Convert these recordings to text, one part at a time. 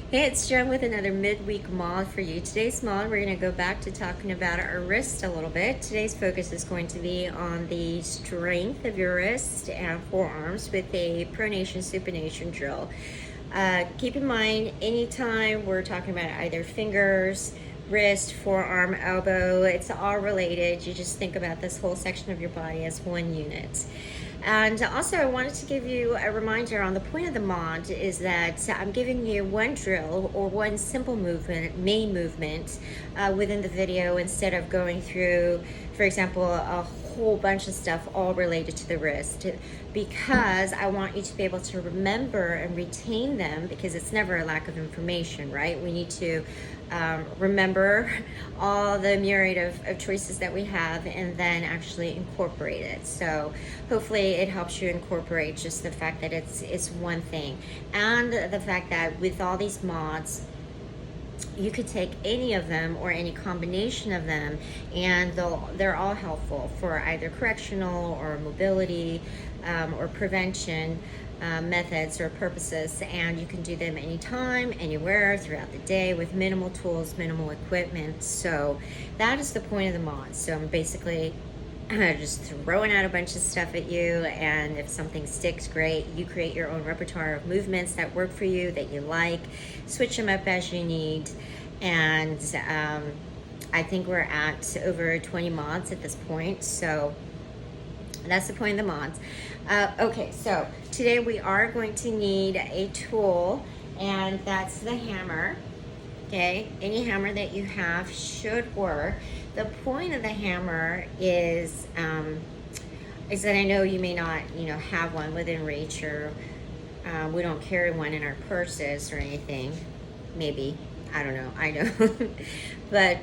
Hey, it's Jen with another midweek mod for you. Today's mod, we're going to go back to talking about our wrist a little bit. Today's focus is going to be on the strength of your wrist and forearms with a pronation supination drill. Keep in mind, anytime we're talking about either fingers, wrist, forearm, elbow, it's all related. You just think about this whole section of your body as one unit. And also, I wanted to give you a reminder on the point of the mod is that I'm giving you one drill or one simple movement, main movement within the video instead of going through, for example, a whole bunch of stuff all related to the wrist, because I want you to be able to remember and retain them, because it's never a lack of information, right? We need to remember all the myriad of choices that we have and then actually incorporate it. So hopefully it helps you incorporate just the fact that it's one thing, and the fact that with all these mods you could take any of them or any combination of them, and they're all helpful for either correctional or mobility or prevention methods or purposes, and you can do them anytime, anywhere, throughout the day with minimal tools, minimal equipment. So that is the point of the mod. So I'm basically just throwing out a bunch of stuff at you, and if something sticks, great. You create your own repertoire of movements that work for you, that you like, switch them up as you need. And I think we're at over 20 mods at this point, so that's the point of the mods. Okay, so today we are going to need a tool, and that's the hammer. Okay, any hammer that you have should work. The point of the hammer is that I know you may not, have one within reach, or we don't carry one in our purses or anything. Maybe, I don't know, I don't. But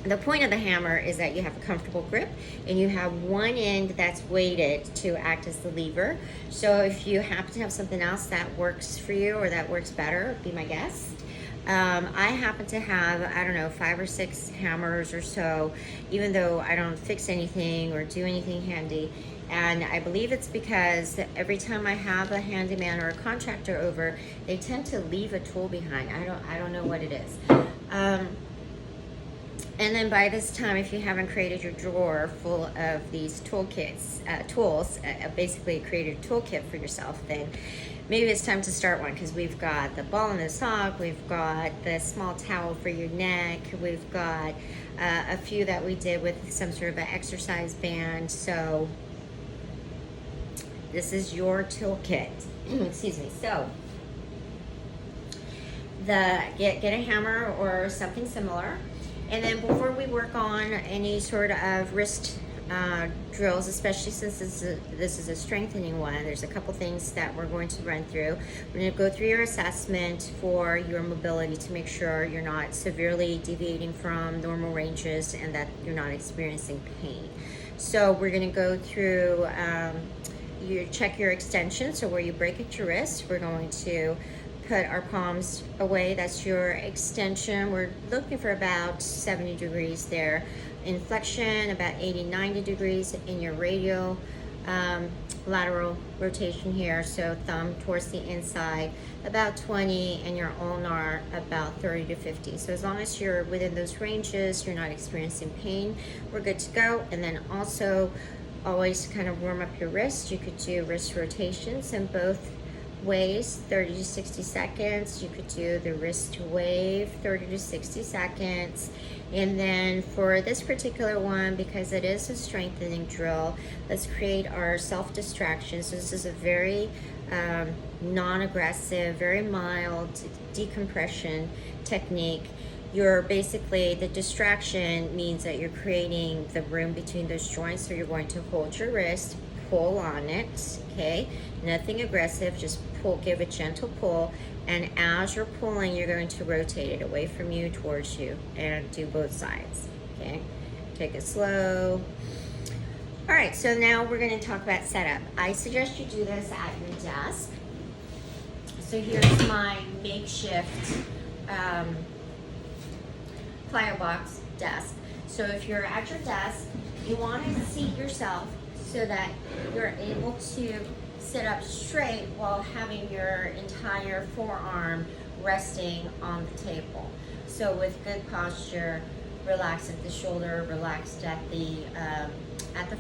the point of the hammer is that you have a comfortable grip, and you have one end that's weighted to act as the lever. So if you happen to have something else that works for you or that works better, be my guest. I happen to have, I don't know, 5 or 6 hammers or so, even though I don't fix anything or do anything handy. And I believe it's because every time I have a handyman or a contractor over, they tend to leave a tool behind. I don't know what it is. And then by this time, if you haven't created your drawer full of these tools, basically created a toolkit for yourself, then maybe it's time to start one, because we've got the ball and the sock, we've got the small towel for your neck, we've got a few that we did with some sort of an exercise band. So this is your toolkit. Excuse me. So get a hammer or something similar. And then before we work on any sort of wrist drills, especially since this is a strengthening one, there's a couple things that we're going to run through. We're going to go through your assessment for your mobility to make sure you're not severely deviating from normal ranges and that you're not experiencing pain. So we're going to go through, you check your extension, so where you break at your wrist. We're going to put our palms away. That's your extension. We're looking for about 70 degrees there. Inflection, about 80, 90 degrees in your radial lateral rotation here. So thumb towards the inside, about 20, and your ulnar about 30 to 50. So as long as you're within those ranges, you're not experiencing pain, we're good to go. And then also, always kind of warm up your wrist. You could do wrist rotations in both ways, 30 to 60 seconds. You could do the wrist wave, 30 to 60 seconds. And then for this particular one, because it is a strengthening drill, let's create our self-distraction. So this is a very non-aggressive, very mild decompression technique. You're basically, the distraction means that you're creating the room between those joints. So you're going to hold your wrist, pull on it, okay? Nothing aggressive, just pull, give a gentle pull, and as you're pulling, you're going to rotate it away from you towards you and do both sides, okay? Take it slow. All right, so now we're going to talk about setup. I suggest you do this at your desk. So here's my makeshift plyo box desk. So if you're at your desk, you want to seat yourself so that you're able to sit up straight while having your entire forearm resting on the table. So with good posture, relax at the shoulder, relaxed at the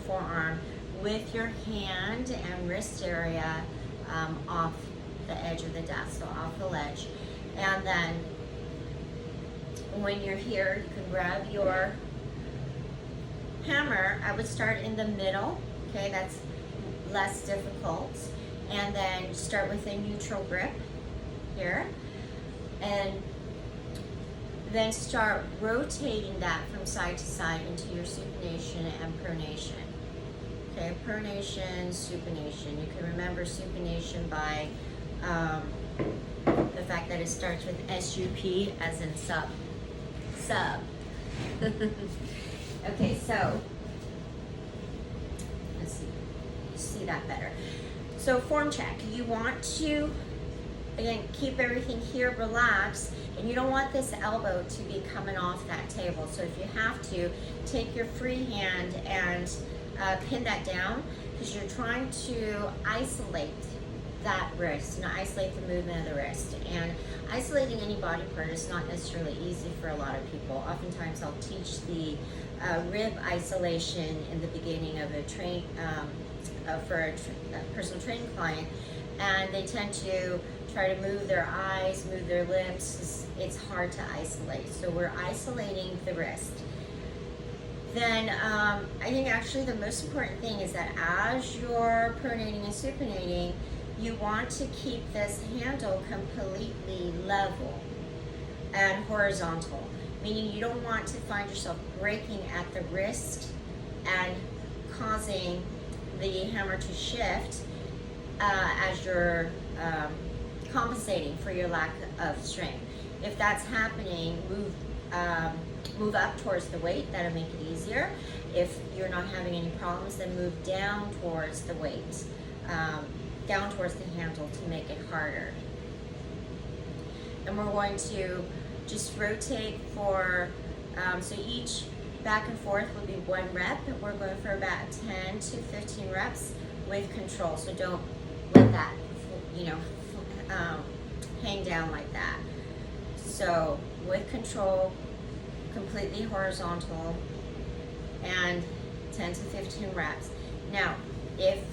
forearm, with your hand and wrist area off the edge of the desk, so off the ledge. And then when you're here, you can grab your hammer. I would start in the middle, okay, that's less difficult. And then start with a neutral grip here. And then start rotating that from side to side into your supination and pronation. Okay, pronation, supination. You can remember supination by the fact that it starts with SUP as in sub. Okay, so let's see that better. So form check. You want to, again, keep everything here relaxed, and you don't want this elbow to be coming off that table. So if you have to, take your free hand and pin that down, because you're trying to isolate that wrist and isolate the movement of the wrist. And isolating any body part is not necessarily easy for a lot of people. Oftentimes I'll teach the rib isolation in the beginning of a for a personal training client, and they tend to try to move their eyes, move their lips. It's hard to isolate. So we're isolating the wrist. Then I think actually the most important thing is that as you're pronating and supinating, you want to keep this handle completely level and horizontal, meaning you don't want to find yourself breaking at the wrist and causing the hammer to shift as you're compensating for your lack of strength. If that's happening, move up towards the weight. That'll make it easier. If you're not having any problems, then move down towards the weight, down towards the handle to make it harder. And we're going to just rotate for, so each back and forth will be 1 rep. We're going for about 10 to 15 reps with control. So don't let that, hang down like that. So with control, completely horizontal, and 10 to 15 reps. Now, if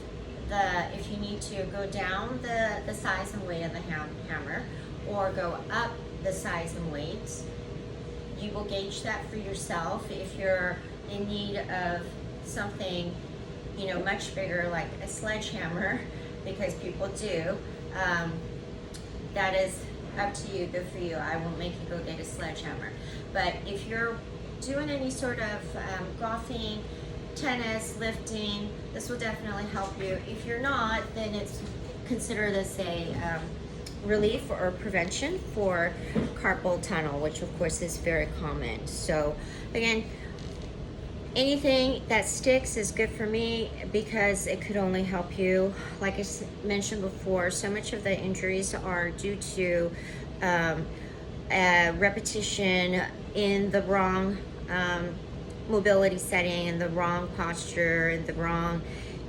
you need to go down the size and weight of the hammer, or go up the size and weight, you will gauge that for yourself. If you're in need of something, much bigger, like a sledgehammer, because people do, that is up to you, good for you. I won't make you go get a sledgehammer. But if you're doing any sort of golfing, tennis, lifting, this will definitely help you. If you're not, then consider this a relief or prevention for carpal tunnel, which of course is very common. So again, anything that sticks is good for me because it could only help you. Like I mentioned before, so much of the injuries are due to repetition in the wrong mobility setting, and the wrong posture, and the wrong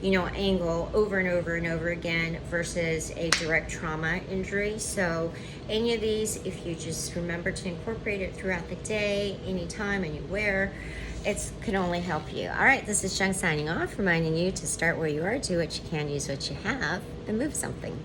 angle over and over and over again, versus a direct trauma injury. So any of these, if you just remember to incorporate it throughout the day, anytime, anywhere, it can only help you. All right, this is Jung signing off, reminding you to start where you are, do what you can, use what you have, and move something.